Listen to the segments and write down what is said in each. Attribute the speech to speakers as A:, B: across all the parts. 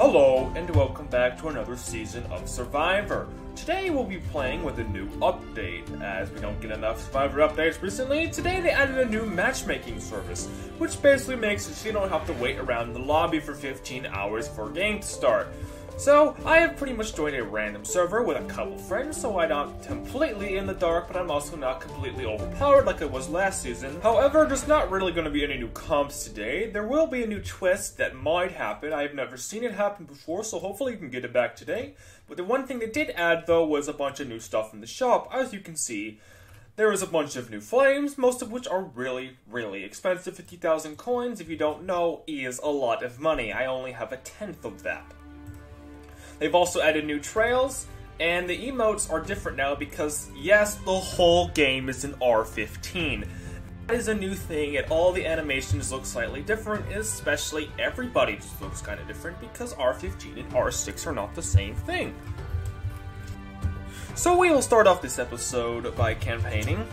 A: Hello, and welcome back to another season of Survivor. Today we'll be playing with a new update. As we don't get enough Survivor updates recently, today they added a new matchmaking service, which basically makes it so you don't have to wait around the lobby for 15 hours for a game to start. So, I have pretty much joined a random server with a couple friends, so I'm not completely in the dark, but I'm also not completely overpowered like I was last season. However, there's not really going to be any new comps today. There will be a new twist that might happen. I've never seen it happen before, so hopefully you can get it back today. But the one thing they did add, though, was a bunch of new stuff in the shop. As you can see, there is a bunch of new flames, most of which are really, really expensive. 50,000 coins, if you don't know, is a lot of money. I only have a tenth of that. They've also added new trails, and the emotes are different now because, yes, the whole game is in R15. That is a new thing, and all the animations look slightly different, especially everybody just looks kind of different because R15 and R6 are not the same thing. So we will start off this episode by campaigning.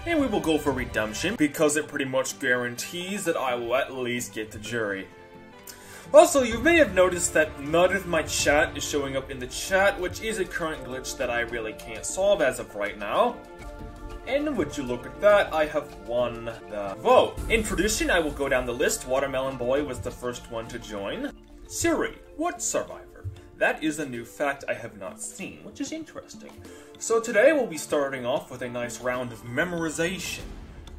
A: And we will go for redemption because it pretty much guarantees that I will at least get the jury. Also, you may have noticed that none of my chat is showing up in the chat, which is a current glitch that I really can't solve as of right now. And would you look at that, I have won the vote. In tradition, I will go down the list. Watermelon Boy was the first one to join. Siri, what Survivor? That is a new fact I have not seen, which is interesting. So today we'll be starting off with a nice round of memorization,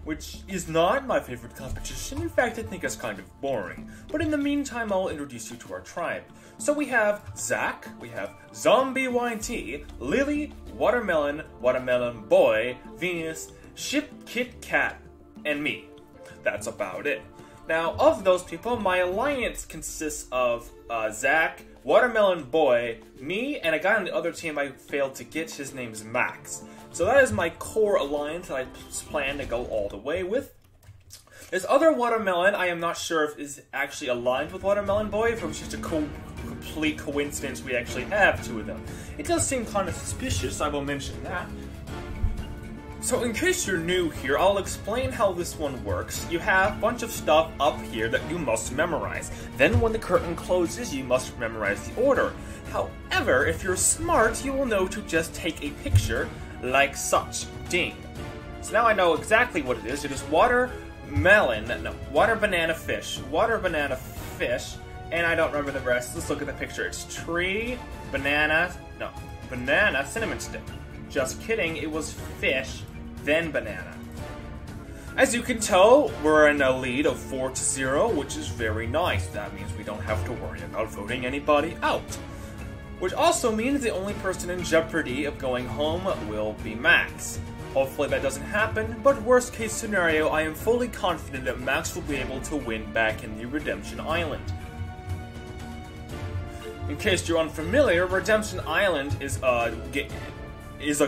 A: which is not my favorite competition. In fact, I think it's kind of boring. But in the meantime, I'll introduce you to our tribe. So we have Zach, we have Zombie YT, Lily, Watermelon, Watermelon Boy, Venus, Ship Kit Kat, and me. That's about it. Now, of those people, my alliance consists of Zach, Watermelon Boy, me, and a guy on the other team I failed to get. His name's Max. So that is my core alliance that I plan to go all the way with. This other Watermelon, I am not sure if is actually aligned with Watermelon Boy, if it was just a complete coincidence we actually have two of them. It does seem kind of suspicious, I will mention that. So in case you're new here, I'll explain how this one works. You have a bunch of stuff up here that you must memorize. Then when the curtain closes, you must memorize the order. However, if you're smart, you will know to just take a picture like such. Ding. So now I know exactly what it is. It is water banana fish, and I don't remember the rest. Let's look at the picture. It's tree, banana cinnamon stick. Just kidding, it was fish, then banana. As you can tell, we're in a lead of 4-0, which is very nice. That means we don't have to worry about voting anybody out. Which also means the only person in jeopardy of going home will be Max. Hopefully that doesn't happen, but worst case scenario, I am fully confident that Max will be able to win back in the Redemption Island. In case you're unfamiliar, Redemption Island is a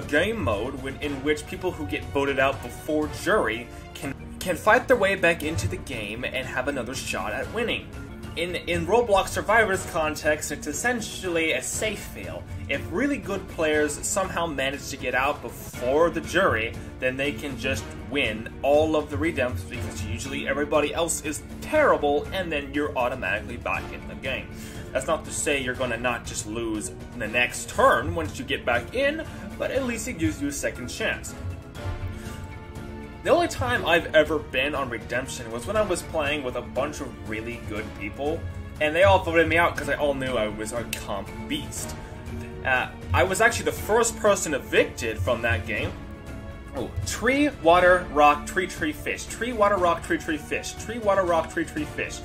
A: game mode in which people who get voted out before jury can fight their way back into the game and have another shot at winning. In Roblox Survivors context, it's essentially a safe fail. If really good players somehow manage to get out before the jury, then they can just win all of the redempts because usually everybody else is terrible and then you're automatically back in the game. That's not to say you're gonna not just lose the next turn once you get back in, but at least it gives you a second chance. The only time I've ever been on Redemption was when I was playing with a bunch of really good people, and they all voted me out because they all knew I was a comp beast. I was actually the first person evicted from that game. Oh, tree, water, rock, tree, fish. Tree, water, rock, tree, fish. Tree, water, rock, tree, fish.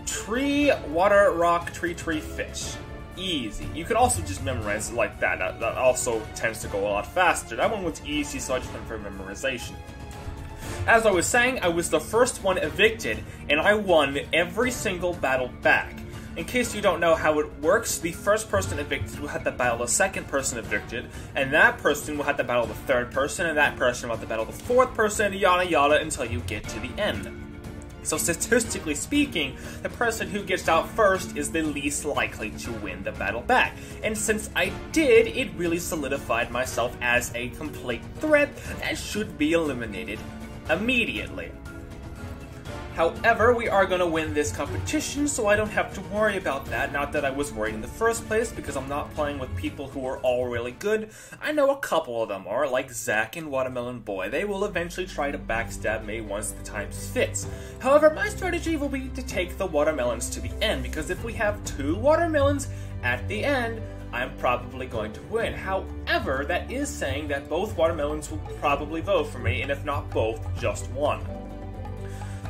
A: Tree, water, rock, tree, fish. Easy. You could also just memorize it like that. That also tends to go a lot faster. That one was easy, so I just went for memorization. As I was saying, I was the first one evicted, and I won every single battle back. In case you don't know how it works, the first person evicted will have to battle the second person evicted, and that person will have to battle the third person, and that person will have to battle the fourth person, yada yada, until you get to the end. So statistically speaking, the person who gets out first is the least likely to win the battle back. And since I did, it really solidified myself as a complete threat that should be eliminated immediately. However, we are going to win this competition, so I don't have to worry about that. Not that I was worried in the first place, because I'm not playing with people who are all really good. I know a couple of them are, like Zack and Watermelon Boy. They will eventually try to backstab me once the time fits. However, my strategy will be to take the watermelons to the end, because if we have 2 watermelons at the end, I'm probably going to win. However, that is saying that both watermelons will probably vote for me, and if not both, just one.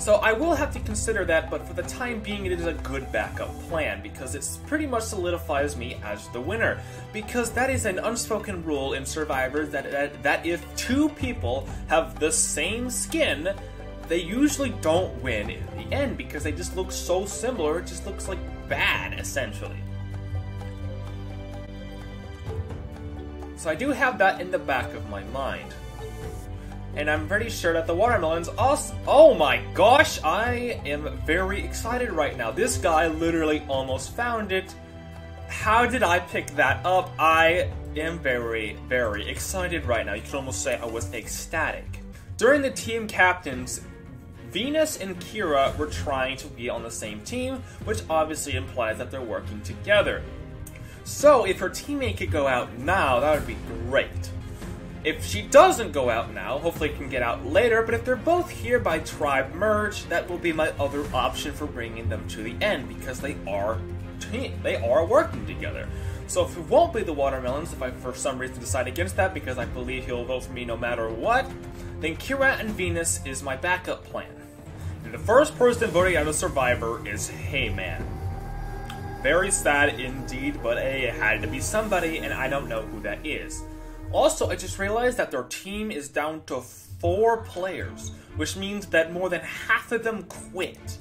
A: So I will have to consider that, but for the time being it is a good backup plan, because it pretty much solidifies me as the winner. Because that is an unspoken rule in Survivor that if 2 people have the same skin, they usually don't win in the end, because they just look so similar, it just looks like bad, essentially. So I do have that in the back of my mind. And I'm pretty sure that the watermelons also— oh my gosh, I am very excited right now. This guy literally almost found it. How did I pick that up? I am very, very excited right now. You could almost say I was ecstatic. During the team captains, Venus and Kira were trying to be on the same team, which obviously implies that they're working together. So if her teammate could go out now, that would be great. If she doesn't go out now, hopefully it can get out later, but if they're both here by tribe merge, that will be my other option for bringing them to the end, because they are working together. So if it won't be the watermelons, if I for some reason decide against that, because I believe he'll vote for me no matter what, then Kira and Venus is my backup plan. And the first person voting out of Survivor is Heyman. Very sad indeed, but hey, it had to be somebody, and I don't know who that is. Also, I just realized that their team is down to 4 players, which means that more than half of them quit.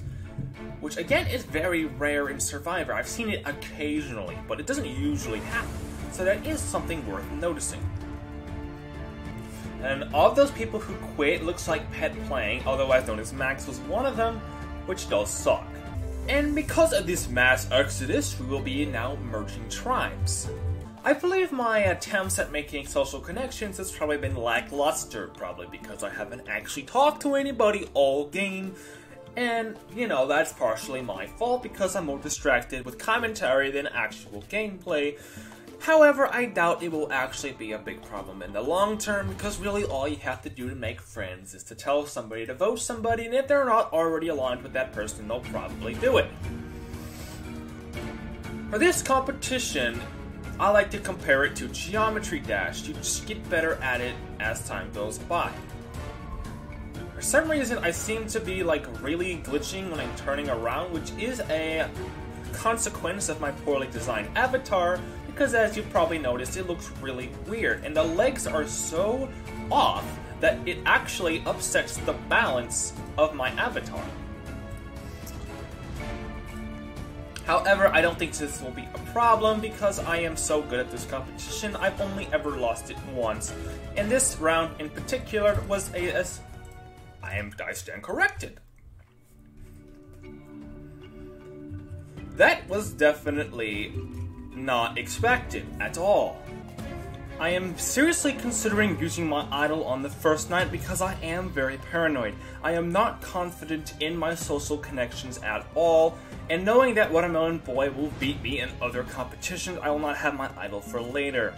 A: Which again is very rare in Survivor. I've seen it occasionally, but it doesn't usually happen. So that is something worth noticing. And of those people who quit, looks like Pet Playing, otherwise known as Max, was one of them, which does suck. And because of this mass exodus, we will be now merging tribes. I believe my attempts at making social connections has probably been lackluster, probably because I haven't actually talked to anybody all game, and, you know, that's partially my fault because I'm more distracted with commentary than actual gameplay. However, I doubt it will actually be a big problem in the long term, because really all you have to do to make friends is to tell somebody to vote somebody, and if they're not already aligned with that person, they'll probably do it. For this competition, I like to compare it to Geometry Dash. You just get better at it as time goes by. For some reason, I seem to be like really glitching when I'm turning around, which is a consequence of my poorly designed avatar, because as you probably noticed, it looks really weird, and the legs are so off that it actually upsets the balance of my avatar. However, I don't think this will be a problem because I am so good at this competition. I've only ever lost it once, and this round in particular was I stand corrected. That was definitely not expected at all. I am seriously considering using my idol on the first night because I am very paranoid. I am not confident in my social connections at all, and knowing that Watermelon Boy will beat me in other competitions, I will not have my idol for later.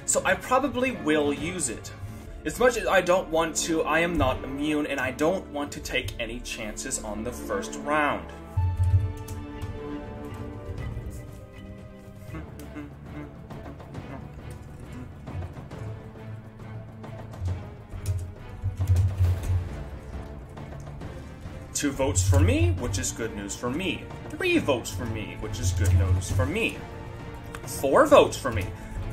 A: So I probably will use it. As much as I don't want to, I am not immune, and I don't want to take any chances on the first round. Two votes for me, which is good news for me. 3 votes for me, which is good news for me. 4 votes for me.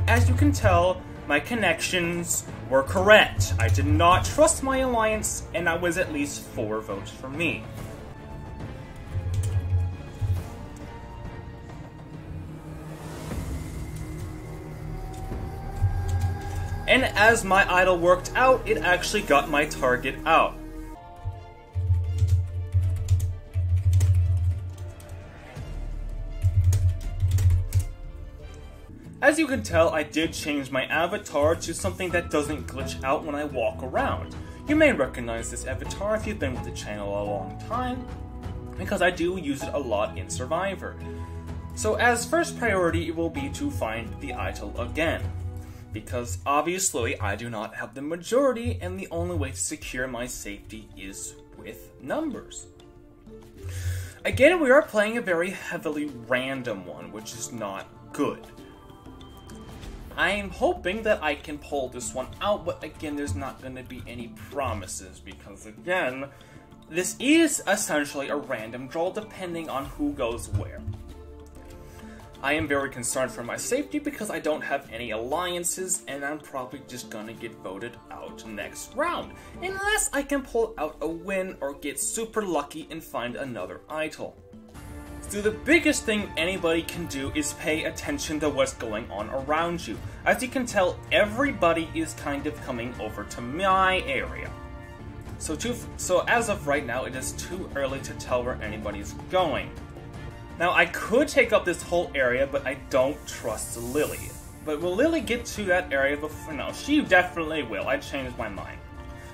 A: As you can tell, my connections were correct. I did not trust my alliance, and I was at least 4 votes for me. And as my idol worked out, it actually got my target out. As you can tell, I did change my avatar to something that doesn't glitch out when I walk around. You may recognize this avatar if you've been with the channel a long time, because I do use it a lot in Survivor. So as first priority, it will be to find the idol again, because obviously I do not have the majority, and the only way to secure my safety is with numbers. Again, we are playing a very heavily random one, which is not good. I am hoping that I can pull this one out, but again, there's not going to be any promises, because again, this is essentially a random draw depending on who goes where. I am very concerned for my safety because I don't have any alliances, and I'm probably just gonna get voted out next round, unless I can pull out a win or get super lucky and find another idol. So the biggest thing anybody can do is pay attention to what's going on around you. As you can tell, everybody is kind of coming over to my area. So as of right now, it is too early to tell where anybody's going. Now, I could take up this whole area, but I don't trust Lily. But will Lily get to that area before? No, she definitely will. I changed my mind.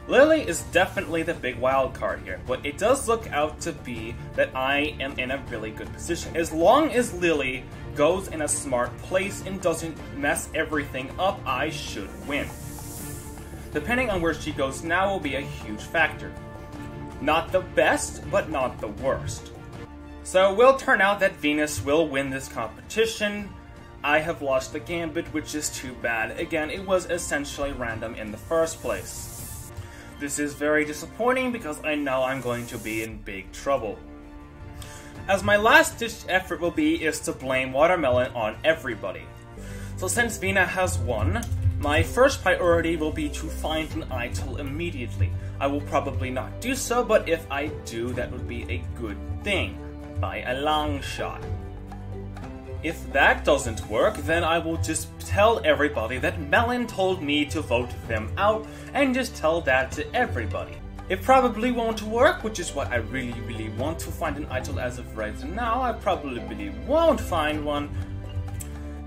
A: Lily is definitely the big wild card here, but it does look out to be that I am in a really good position. As long as Lily goes in a smart place and doesn't mess everything up, I should win. Depending on where she goes now will be a huge factor. Not the best, but not the worst. So it will turn out that Venus will win this competition. I have lost the gambit, which is too bad. Again, it was essentially random in the first place. This is very disappointing because I know I'm going to be in big trouble. As my last-ditch effort will be is to blame Watermelon on everybody. So since Vina has won, my first priority will be to find an idol immediately. I will probably not do so, but if I do, that would be a good thing. By a long shot. If that doesn't work, then I will just tell everybody that Melon told me to vote them out, and just tell that to everybody. It probably won't work, which is why I really want to find an idol as of right now. I probably won't find one.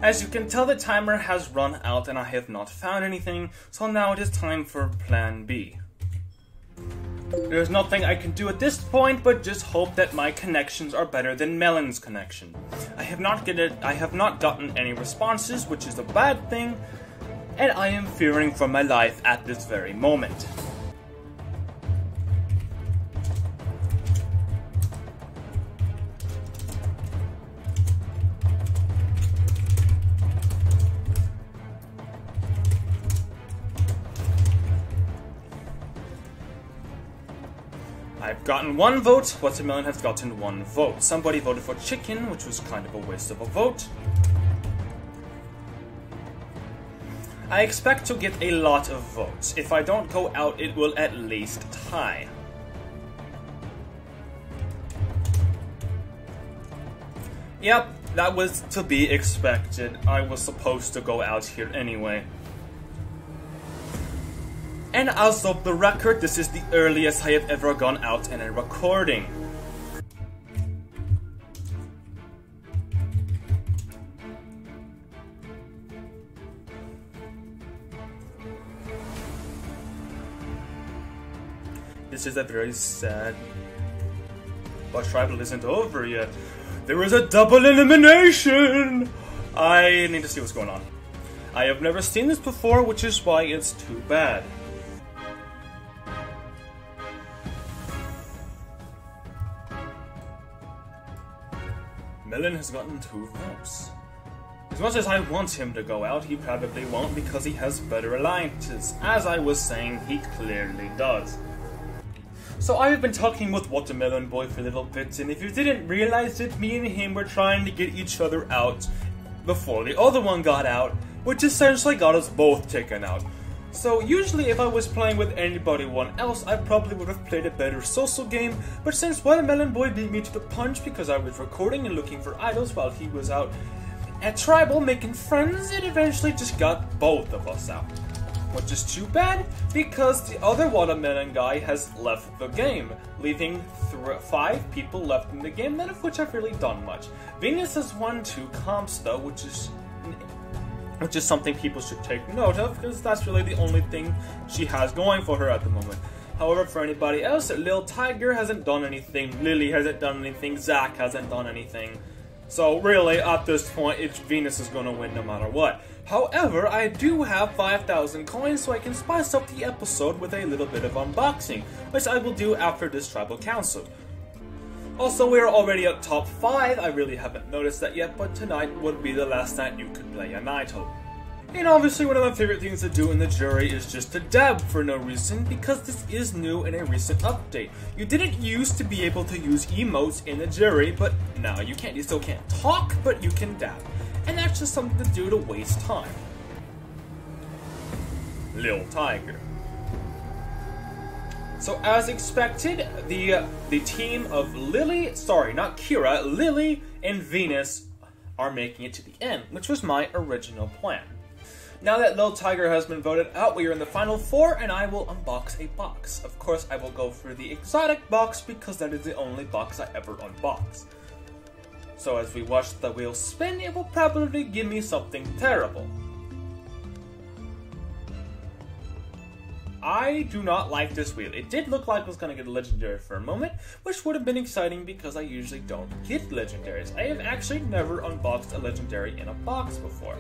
A: As you can tell, the timer has run out and I have not found anything, so now it is time for Plan B. There's nothing I can do at this point, but just hope that my connections are better than Melon's connection. I have not gotten any responses, which is a bad thing, and I am fearing for my life at this very moment. I've gotten one vote, Watermelon has gotten one vote. Somebody voted for chicken, which was kind of a waste of a vote. I expect to get a lot of votes. If I don't go out, it will at least tie. Yep, that was to be expected. I was supposed to go out here anyway. And as of the record, this is the earliest I have ever gone out in a recording. This is a very sad... But Tribal isn't over yet. There is a double elimination! I need to see what's going on. I have never seen this before, which is why it's too bad. Melon has gotten 2 votes. As much as I want him to go out, he probably won't because he has better alliances. As I was saying, he clearly does. So I have been talking with Watermelon Boy for a little bit, and if you didn't realize it, me and him were trying to get each other out before the other one got out, which essentially got us both taken out. So usually if I was playing with anybody else, I probably would have played a better social game, but since Watermelon Boy beat me to the punch because I was recording and looking for idols while he was out at Tribal making friends, it eventually just got both of us out. Which is too bad, because the other Watermelon guy has left the game, leaving 5 people left in the game, none of which have really done much. Venus has won 2 comps though, which is which is something people should take note of, because that's really the only thing she has going for her at the moment. However, for anybody else, Lil Tiger hasn't done anything, Lily hasn't done anything, Zack hasn't done anything. So really, at this point, Venus is gonna win no matter what. However, I do have 5,000 coins, so I can spice up the episode with a little bit of unboxing, which I will do after this Tribal Council. Also, we are already at top 5, I really haven't noticed that yet, but tonight would be the last night you could play a Naito. And obviously one of my favorite things to do in the jury is just to dab for no reason, because this is new in a recent update. You didn't used to be able to use emotes in the jury, but now you can't. You still can't talk, but you can dab. And that's just something to do to waste time. Lil Tiger. So as expected, the team of Lily, sorry, not Kira, Lily and Venus are making it to the end, which was my original plan. Now that Lil Tiger has been voted out, we are in the final 4, and I will unbox a box. Of course, I will go for the exotic box, because that is the only box I ever unbox. So as we watch the wheel spin, it will probably give me something terrible. I do not like this wheel. It did look like it was going to get a legendary for a moment, which would have been exciting because I usually don't get legendaries. I have actually never unboxed a legendary in a box before.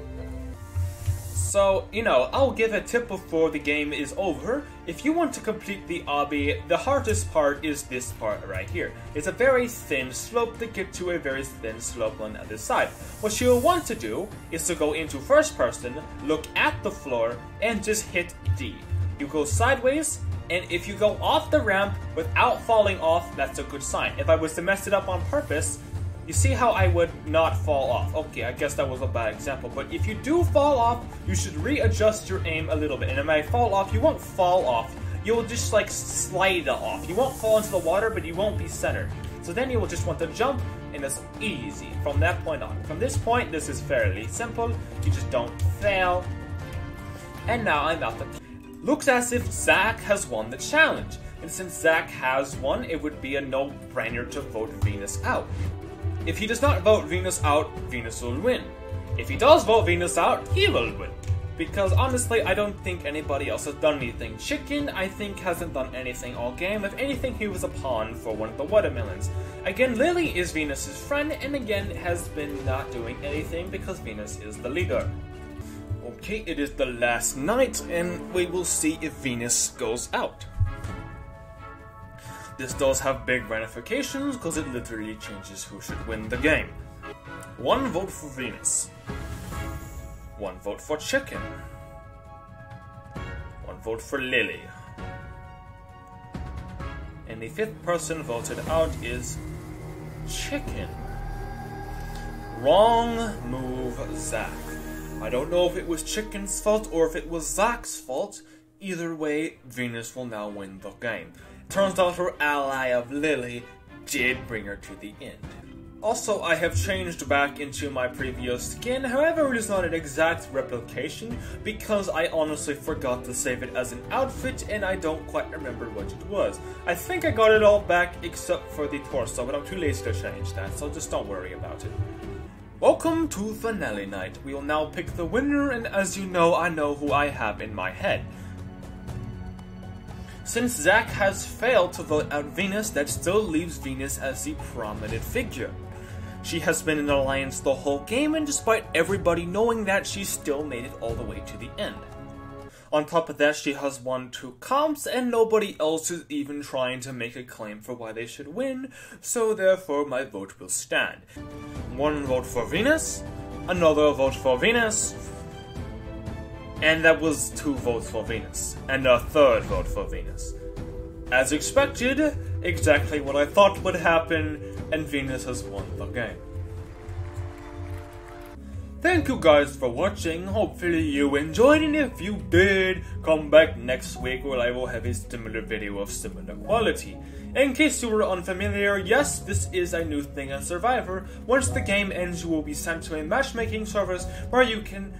A: So, you know, I'll give a tip before the game is over. If you want to complete the obby, the hardest part is this part right here. It's a very thin slope to get to a very thin slope on the other side. What you'll want to do is to go into first person, look at the floor, and just hit D. You go sideways, and if you go off the ramp without falling off, that's a good sign. If I was to mess it up on purpose, you see how I would not fall off. Okay, I guess that was a bad example, but if you do fall off, you should readjust your aim a little bit. And if I fall off, you won't fall off. You'll just like slide off. You won't fall into the water, but you won't be centered. So then you will just want to jump, and it's easy from that point on. From this point, this is fairly simple. You just don't fail. And now I'm at the... Looks as if Zack has won the challenge. And since Zack has won, it would be a no-brainer to vote Venus out. If he does not vote Venus out, Venus will win. If he does vote Venus out, he will win. Because honestly, I don't think anybody else has done anything. Chicken, I think, hasn't done anything all game. If anything, he was a pawn for one of the watermelons. Again, Lily is Venus's friend, and again, has been not doing anything because Venus is the leader. Okay, it is the last night, and we will see if Venus goes out. This does have big ramifications, because it literally changes who should win the game. 1 vote for Venus. 1 vote for Chicken. 1 vote for Lily. And the 5th person voted out is Chicken. Wrong move, Zack. I don't know if it was Chicken's fault or if it was Zack's fault. Either way, Venus will now win the game. Turns out her ally of Lily did bring her to the end. Also, I have changed back into my previous skin, however it is not an exact replication because I honestly forgot to save it as an outfit and I don't quite remember what it was. I think I got it all back except for the torso, but I'm too lazy to change that, so just don't worry about it. Welcome to Finale Night. We will now pick the winner, and as you know, I know who I have in my head. Since Zack has failed to vote out Venus, that still leaves Venus as the prominent figure. She has been in the alliance the whole game, and despite everybody knowing that, she still made it all the way to the end. On top of that, she has won 2 comps, and nobody else is even trying to make a claim for why they should win, so therefore my vote will stand. 1 vote for Venus, another vote for Venus, and that was 2 votes for Venus, and a 3rd vote for Venus. As expected, exactly what I thought would happen, and Venus has won the game. Thank you guys for watching, hopefully you enjoyed, and if you did, come back next week where I will have a similar video of similar quality. In case you were unfamiliar, yes, this is a new thing on Survivor. Once the game ends, you will be sent to a matchmaking service where you can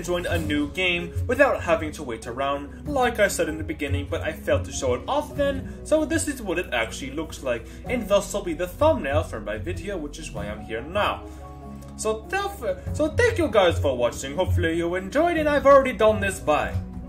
A: join a new game without having to wait around, like I said in the beginning, but I failed to show it off then, so this is what it actually looks like, and thus will be the thumbnail for my video, which is why I'm here now. So thank you guys for watching. Hopefully you enjoyed, and I've already done this. Bye.